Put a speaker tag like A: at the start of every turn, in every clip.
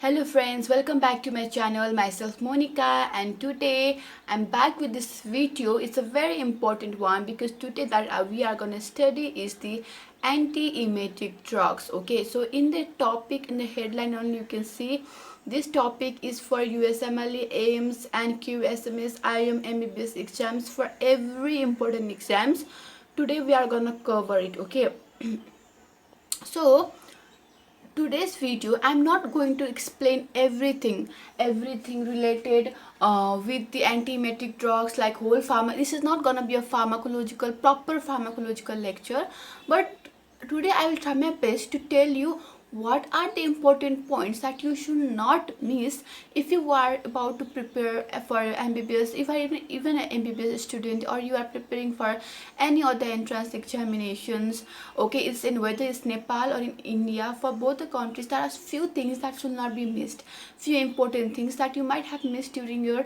A: Hello friends, welcome back to my channel. Myself Monica, and today I'm back with this video. It's a very important one because today that we are going to study is the anti-emetic drugs. Okay, so in the topic, in the headline only, you can see this topic is for USMLE, AIMS and QSMS, IM, MBBS exams, for every important exams. Today we are going to cover it. Okay, so today's video I'm not going to explain everything related with the antiemetic drugs, like whole pharma. This is not gonna be a proper pharmacological lecture, but today I will try my best to tell you what are the important points that you should not miss if you are about to prepare for MBBS, if you are even an MBBS student, or you are preparing for any other entrance examinations. Okay, it's in whether it's Nepal or in India. For both the countries there are few things that should not be missed, few important things that you might have missed during your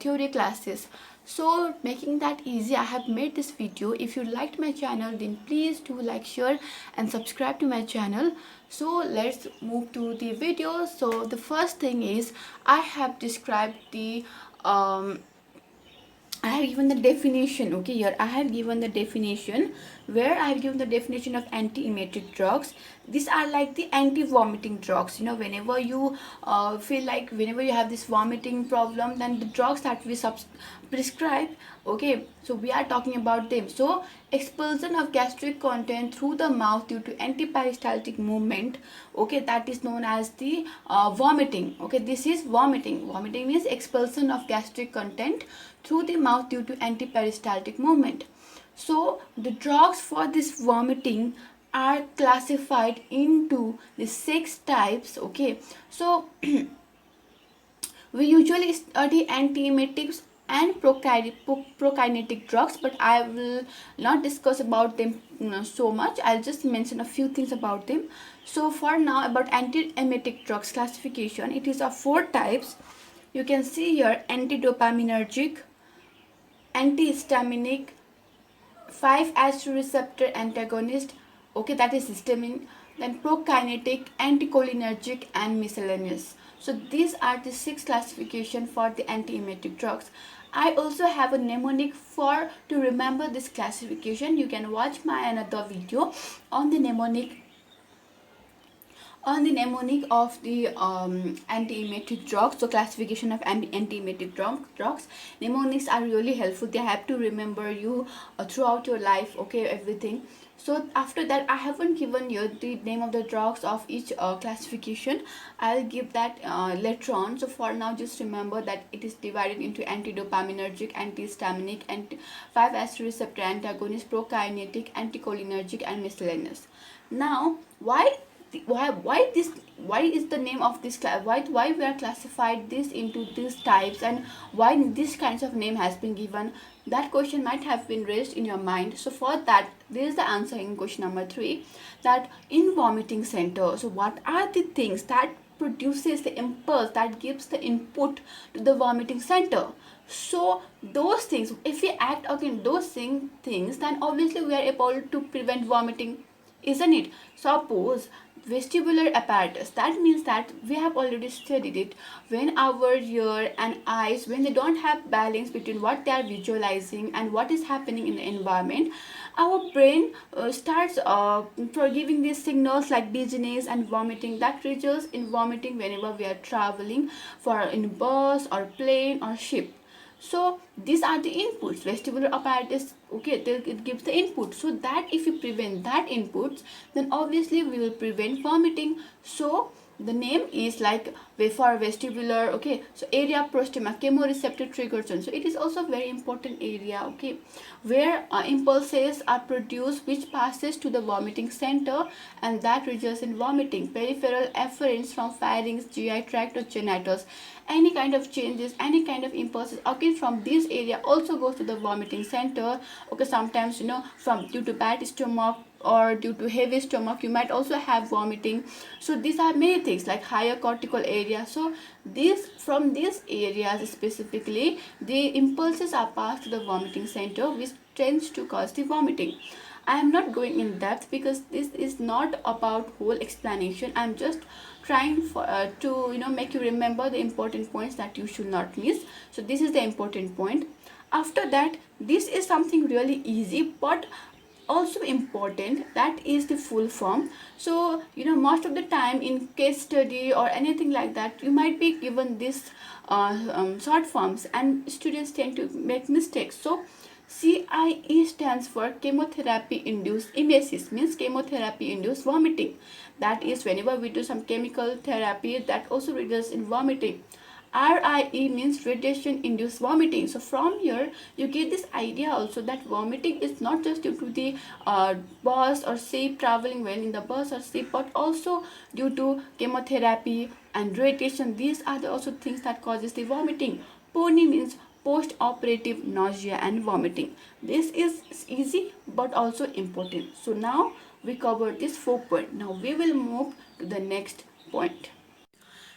A: theory classes. So making that easy, I have made this video. If you liked my channel, then please do like, share and subscribe to my channel. So let's move to the video. So the first thing is, I have described the I have given the definition. Okay, here I have given the definition, where I have given the definition of anti-emetic drugs. These are like the anti-vomiting drugs. You know, whenever you feel like, whenever you have this vomiting problem, then the drugs that we prescribe. Okay, so we are talking about them. So expulsion of gastric content through the mouth due to antiperistaltic movement. Okay, that is known as the vomiting. Okay, this is vomiting. Vomiting is expulsion of gastric content through the mouth due to antiperistaltic movement. So the drugs for this vomiting are classified into the 6 types. Okay, so we usually study antiemetics and prokinetic drugs, but I will not discuss about them so much. I'll just mention a few things about them. So for now, about antiemetic drugs classification, it is of 4 types. You can see here: antidopaminergic, antihistaminic, 5-HT receptor antagonist, okay, that is histamine, then prokinetic, anticholinergic and miscellaneous. So these are the 6 classification for the antiemetic drugs. I also have a mnemonic for to remember this classification. You can watch my another video on the mnemonic of the antiemetic drugs. So classification of antiemetic drugs. Mnemonics are really helpful. They have to remember you throughout your life. Okay, everything. So after that, I haven't given you the name of the drugs of each classification. I'll give that later on. So for now, just remember that it is divided into antidopaminergic, antihistaminic, and 5-HT receptor antagonist, prokinetic, anticholinergic and miscellaneous. Now, why is the name of this why we are classified this into these types, and why this kinds of name has been given? That question might have been raised in your mind. So for that, there is the answer in question number 3, that in vomiting center, so what are the things that produces the impulse, that gives the input to the vomiting center? So those things, if we act against those things, then obviously we are able to prevent vomiting, isn't it? Suppose vestibular apparatus, that means that we have already studied it. When our ear and eyes, when they don't have balance between what they are visualizing and what is happening in the environment, our brain starts giving these signals like dizziness and vomiting, that results in vomiting whenever we are traveling for in bus or plane or ship. So these are the inputs. Vestibular apparatus, okay, it gives the input. So that if we prevent that inputs, then obviously we will prevent vomiting. So the name is like for vestibular, okay, so area prostema, chemoreceptor trigger zone. So it is also very important area, okay, where impulses are produced which passes to the vomiting center, and that results in vomiting. Peripheral efferents from pharynx, GI tract or genitals, any kind of changes, any kind of impulses occur from this area also goes to the vomiting center. Okay, sometimes, you know, from due to bad stomach or due to heavy stomach, you might also have vomiting. So these are many things like higher cortical area. So these, from these areas specifically, the impulses are passed to the vomiting center, which tends to cause the vomiting. I am not going in depth because this is not about whole explanation. I'm just trying to make you remember the important points that you should not miss. So this is the important point. After that, this is something really easy but also important, that is the full form. So most of the time in case study or anything like that, you might be given this short forms and students tend to make mistakes. So CIE stands for chemotherapy induced emesis, means chemotherapy induced vomiting. That is, whenever we do some chemical therapy, that also results in vomiting. RIE means radiation induced vomiting. So from here you get this idea also that vomiting is not just due to the bus or ship, traveling well in the bus or ship, but also due to chemotherapy and radiation. These are the also things that causes the vomiting. PONI means post operative nausea and vomiting. This is easy but also important. So now we covered this 4 point. Now we will move to the next point.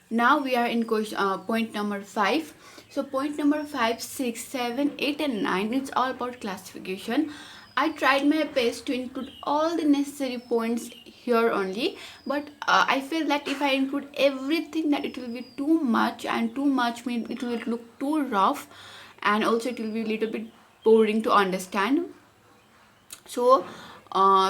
A: Now we are in question, point number 5. So point number 5, 6, 7, 8 and 9, it's all about classification. I tried my best to include all the necessary points here only, but I feel that if I include everything, that it will be too much, and too much means it will look too rough, and also it will be a little bit boring to understand. So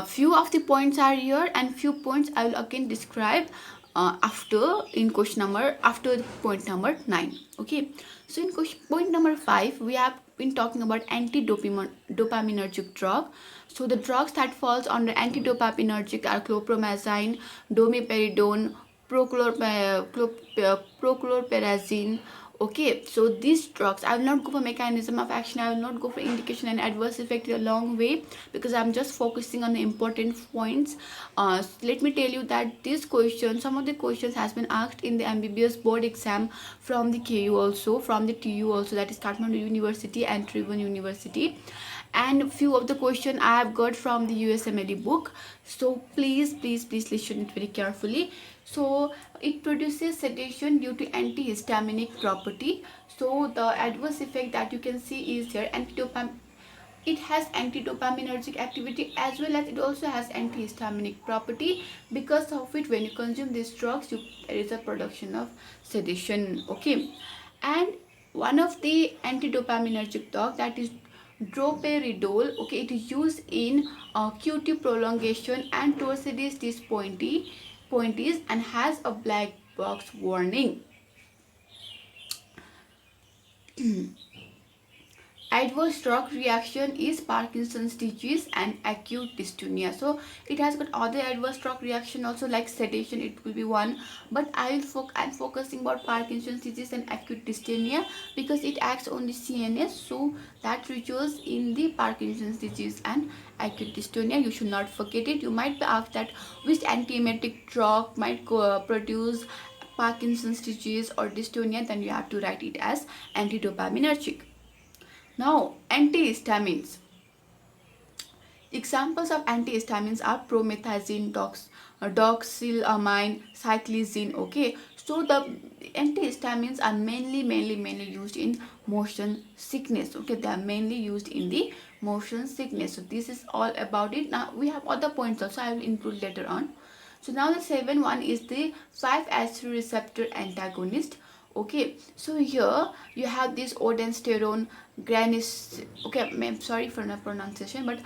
A: few of the points are here and few points I will again describe after in question number, after point number 9. Okay, so in question point number 5 we have been talking about anti-dopaminergic drug. So the drugs that falls under anti-dopaminergic are chlorpromazine, domiperidone, prochlorperazine. Okay, so these drugs, I will not go for mechanism of action, I will not go for indication and adverse effect a long way, because I'm just focusing on the important points. Let me tell you that this question, some of the questions has been asked in the MBBS board exam from the KU also, from the TU also, that is Kathmandu University and Tribhuvan University, and few of the question I have got from the USMLE book. So please listen it very carefully. So it produces sedation due to antihistaminic property. So the adverse effect that you can see is here, it has anti-dopaminergic activity as well as it also has antihistaminic property. Because of it, when you consume these drugs, there is a production of sedation. Okay, and one of the anti-dopaminergic drug, that is droperidol. Okay, it is used in QT prolongation and Torsades pointis and has a black box warning. Adverse drug reaction is Parkinson's disease and acute dystonia. So it has got other adverse drug reaction also, like sedation, it will be one, but I'm focusing about Parkinson's disease and acute dystonia because it acts on the CNS, so that results in the Parkinson's disease and acute dystonia. You should not forget it. You might be asked that which antiemetic drug might produce Parkinson's disease or dystonia, then you have to write it as antidopaminergic. Now, antihistamines. Examples of antihistamines are promethazine, doxylamine, cyclizine. Okay, so the antihistamines are mainly used in motion sickness. Okay, they are mainly used in the motion sickness. So this is all about it. Now we have other points also, I will include later on. So now the 7th is the 5-HT receptor antagonist. Okay, so here you have this ondansetron, okay, I'm sorry for the pronunciation, but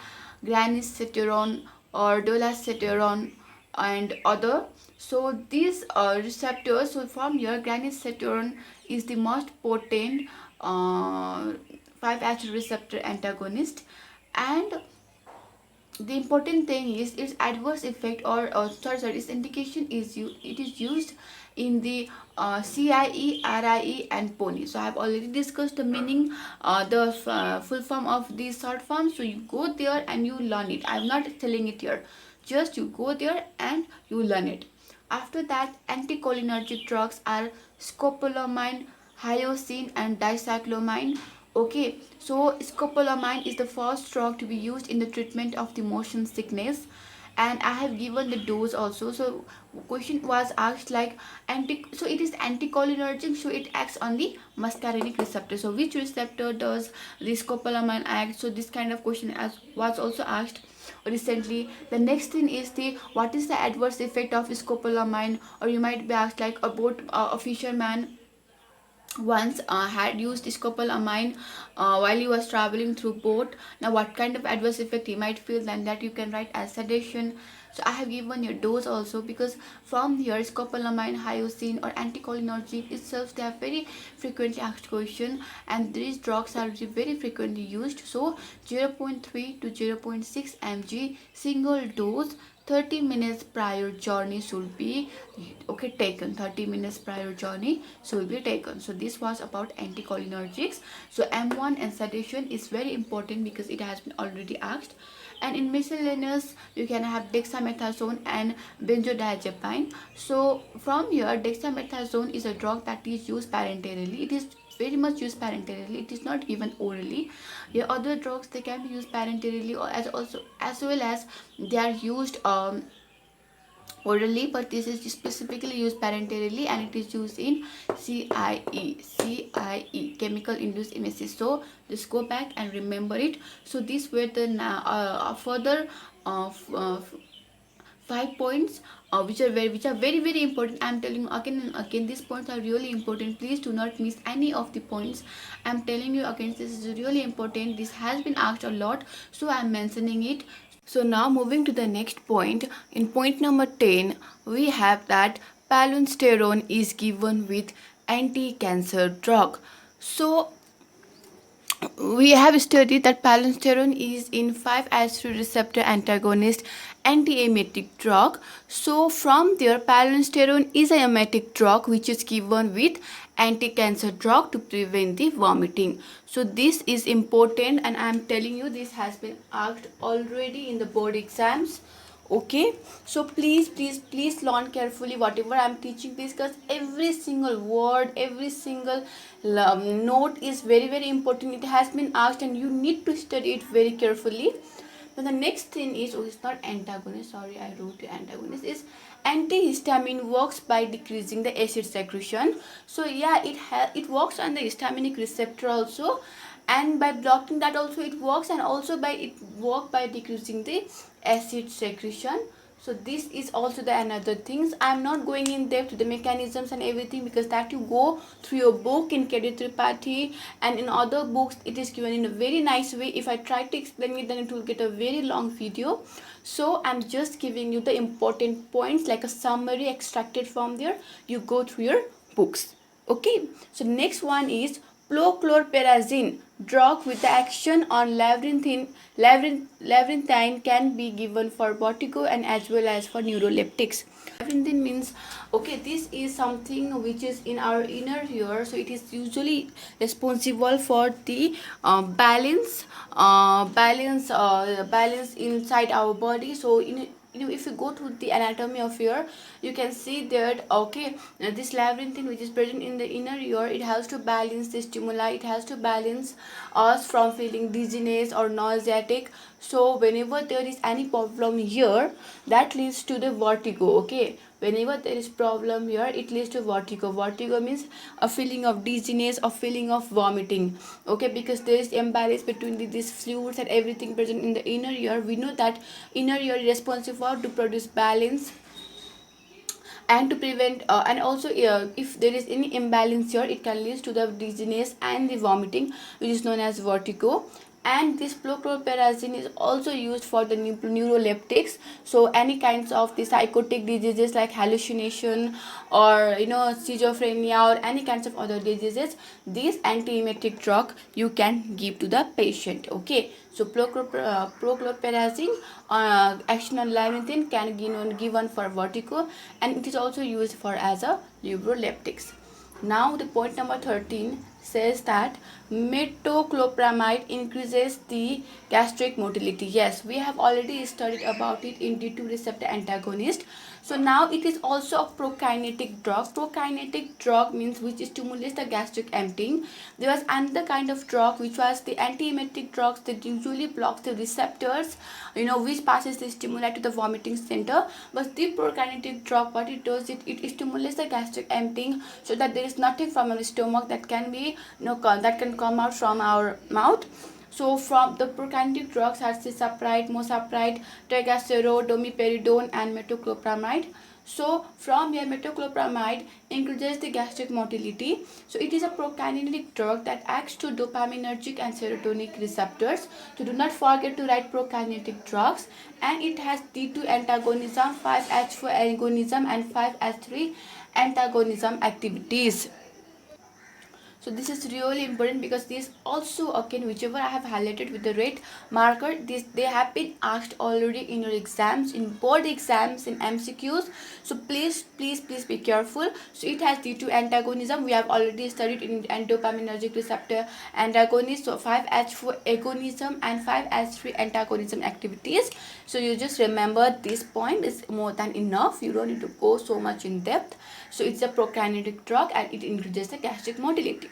A: granisetron or dolasetron and other. So these receptors, so from here granisetron is the most potent 5-HT receptor antagonist, and the important thing is its adverse effect its indication is it is used in the CIE, RIE and PONI. So I have already discussed the meaning, the full form of these short forms. So you go there and you learn it. I am not telling it here. Just you go there and you learn it. After that, anticholinergic drugs are scopolamine, hyoscine and dicyclomine. Okay, so scopolamine is the first drug to be used in the treatment of the motion sickness, and I have given the dose also. So question was asked like so it is anticholinergic, so it acts on the muscarinic receptor. So which receptor does the scopolamine act? So this kind of question was also asked. recently. The next thing is the what is the adverse effect of scopolamine, or you might be asked like about a fisherman once had used scopolamine while he was traveling through boat. Now what kind of adverse effect he might feel, then that you can write as sedation. So I have given your dose also, because from here scopolamine, hyoscine or anticholinergic itself, they have very frequently asked question, and these drugs are very frequently used. So 0.3 to 0.6 mg single dose 30 minutes prior journey should be okay taken. 30 minutes prior journey should be taken. So this was about anticholinergics. So M1 and sedation is very important because it has been already asked. And in miscellaneous you can have dexamethasone and benzodiazepine. So from here dexamethasone is a drug that is used parenterally. It is very much used parenterally, it is not given orally. Yeah, other drugs they can be used parenterally, or as well as they are used orally, but this is specifically used parenterally, and it is used in CIE, chemical induced emesis. So just go back and remember it. So these were the further uh, 5 points which are very important. I'm telling you again and again, these points are really important. Please do not miss any of the points. I'm telling you again, this is really important. This has been asked a lot, so I'm mentioning it. So now moving to the next point. In point number 10, we have that palonsterone is given with anti-cancer drug. So we have studied that palonsterone is in 5-HT receptor antagonist anti-emetic drug. So from there palonsterone is a emetic drug which is given with anti-cancer drug to prevent the vomiting. So this is important, and I am telling you this has been asked already in the board exams. Okay, so please learn carefully whatever I'm teaching, because every single word, every single note is very important. It has been asked and you need to study it very carefully. Then the next thing is, oh, it's not antagonist, sorry, I wrote antagonist, is antihistamine works by decreasing the acid secretion. So yeah, it works on the histaminic receptor also, and by blocking that also it works, and also by decreasing the acid secretion. So this is also the another things. I'm not going in depth to the mechanisms and everything, because that you go through your book in K.D. Tripathi, and in other books it is given in a very nice way. If I try to explain it, then it will get a very long video. So I'm just giving you the important points like a summary extracted from there. You go through your books. Okay, so next one is chlorperazine drug with the action on labyrinthine can be given for vertigo and as well as for neuroleptics. Labyrinthine means, okay, this is something which is in our inner ear, so it is usually responsible for the balance inside our body. So if you go to the anatomy of ear, you can see that, okay, this labyrinthine which is present in the inner ear, it has to balance the stimuli, it has to balance us from feeling dizziness or nauseatic. So whenever there is any problem here, that leads to the vertigo. Okay, whenever there is problem here, it leads to vertigo means a feeling of dizziness, a feeling of vomiting. Okay, because there is imbalance between these fluids and everything present in the inner ear. We know that inner ear is responsible to produce balance and to prevent and also if there is any imbalance here, it can lead to the dizziness and the vomiting, which is known as vertigo. And this chlorperazine is also used for the neuroleptics. So any kinds of the psychotic diseases like hallucination or schizophrenia or any kinds of other diseases, this antiemetic drug you can give to the patient. Okay, so chlorperazine action on labyrinthine can be given for vertigo, and it is also used for as a neuroleptics. Now the point number 13 says that metoclopramide increases the gastric motility. Yes, we have already studied about it in D2 receptor antagonist. So now it is also a prokinetic drug. Prokinetic drug means which stimulates the gastric emptying. There was another kind of drug which was the antiemetic drugs that usually blocks the receptors, which passes the stimuli to the vomiting center. But the prokinetic drug, what it does, it stimulates the gastric emptying, so that there is nothing from our stomach that can be that can come out from our mouth. So from the prokinetic drugs are cisapride, mosapride, tegaserol, domperidone and metoclopramide. So from here, metoclopramide increases the gastric motility. So it is a prokinetic drug that acts to dopaminergic and serotonin receptors. So do not forget to write prokinetic drugs. And it has D2 antagonism, 5-HT4 agonism and 5-HT3 antagonism activities. So this is really important because this also, again, whichever I have highlighted with the red marker, this they have been asked already in your exams, in board exams, in MCQs. So please be careful. So it has D2 antagonism. We have already studied in dopaminergic receptor antagonist. So 5-HT4 agonism and 5-HT3 antagonism activities. So you just remember this point is more than enough. You don't need to go so much in depth. So it's a prokinetic drug and it increases the gastric motility.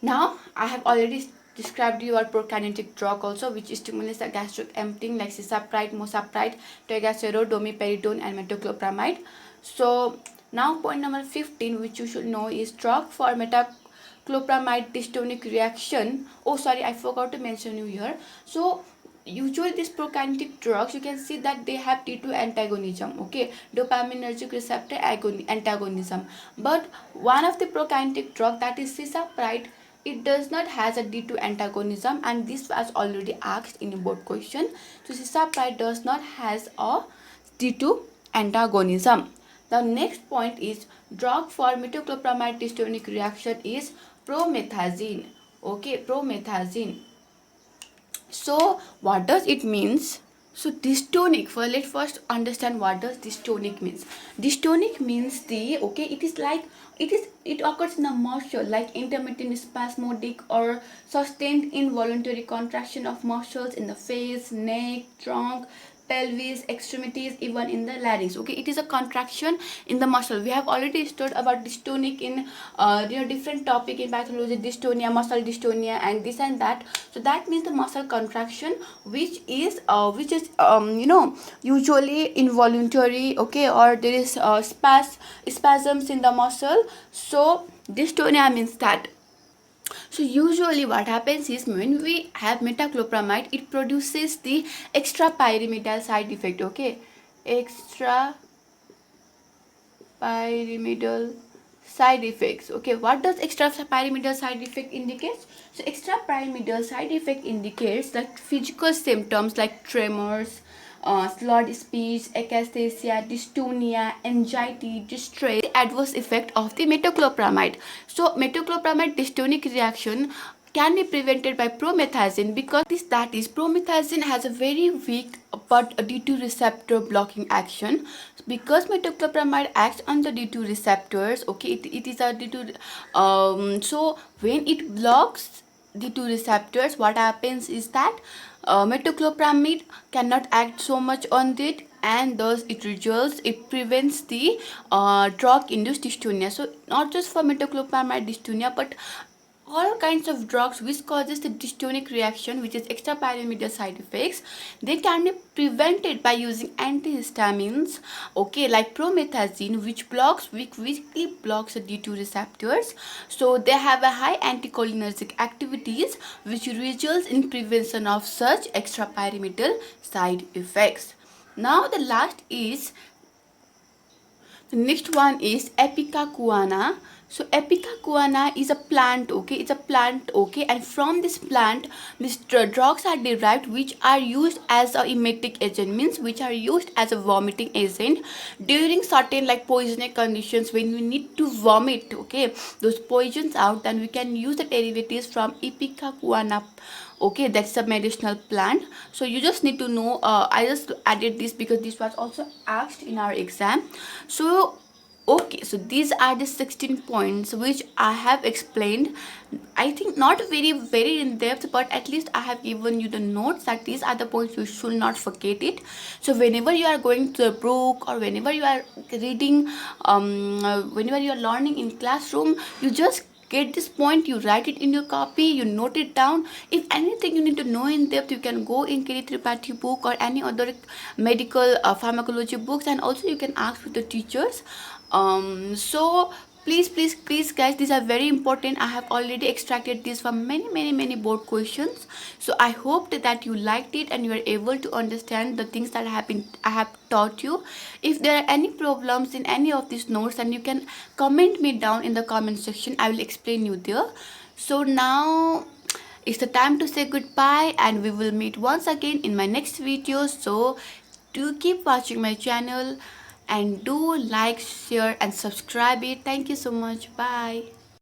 A: Now I have already described you our prokinetic drug also, which stimulates the gastric emptying like cisapride, mosapride, tegaserol, domperidone and metoclopramide. So now point number 15, which you should know, is drug for metoclopramide dystonic reaction. Oh sorry, I forgot to mention you here. So usually these prokinetic drugs, you can see that they have D2 antagonism, okay, dopaminergic receptor antagonism. But one of the prokinetic drug, that is cisapride, it does not has a D2 antagonism, and this was already asked in a board question. So cisapride does not has a D2 antagonism. The next point is drug for metoclopramide dystonic reaction is promethazine. Okay, promethazine. So what does it means? So dystonic, let's first understand what does dystonic means. Dystonic means it occurs in a muscle like intermittent spasmodic or sustained involuntary contraction of muscles in the face, neck, trunk, pelvis, extremities, even in the larynx. Okay, it is a contraction in the muscle. We have already studied about dystonic in different topic in pathology, dystonia, muscle dystonia, and this and that. So that means the muscle contraction, which is usually involuntary. Okay, or there is spasms in the muscle. So dystonia means that. So usually what happens is when we have metoclopramide, it produces the extrapyramidal side effect. Okay, extrapyramidal side effects. Okay, what does extrapyramidal side effect indicates? So extrapyramidal side effect indicates that physical symptoms like tremors, slurred speech, akathisia, dystonia, anxiety, distress, adverse effect of the metoclopramide. So metoclopramide dystonic reaction can be prevented by promethazine, because that is promethazine has a very weak but D2 receptor blocking action. Because metoclopramide acts on the D2 receptors, okay, it is a D2 so when it blocks D2 receptors, what happens is that metoclopramide cannot act so much on it, and thus it prevents the drug induced dystonia. So not just for metoclopramide dystonia, but all kinds of drugs which causes the dystonic reaction, which is extrapyramidal side effects, they can be prevented by using antihistamines, okay, like promethazine, which quickly blocks the D2 receptors. So they have a high anticholinergic activities, which results in prevention of such extrapyramidal side effects. Now the next one is ipecacuanha. So ipecacuanha is a plant, okay, it's a plant, okay, and from this plant these drugs are derived, which are used as a emetic agent, means which are used as a vomiting agent during certain like poisonic conditions. When we need to vomit, okay, those poisons out, then we can use the derivatives from ipecacuanha. Okay, that's a medicinal plant. So you just need to know, I just added this because this was also asked in our exam. So okay, so these are the 16 points which I have explained. I think not very in depth, but at least I have given you the notes that these are the points, you should not forget it. So whenever you are going to a book, or whenever you are reading, whenever you are learning in classroom, you just get this point, you write it in your copy, you note it down. If anything you need to know in depth, you can go in K.D. Tripathi book or any other medical pharmacology books, and also you can ask with the teachers. So Please guys, these are very important. I have already extracted these from many board questions. So I hope that you liked it and you are able to understand the things that I have taught you. If there are any problems in any of these notes, then you can comment me down in the comment section. I will explain you there. So now it's the time to say goodbye, and we will meet once again in my next video. So do keep watching my channel and do like, share and subscribe it. Thank you so much. Bye.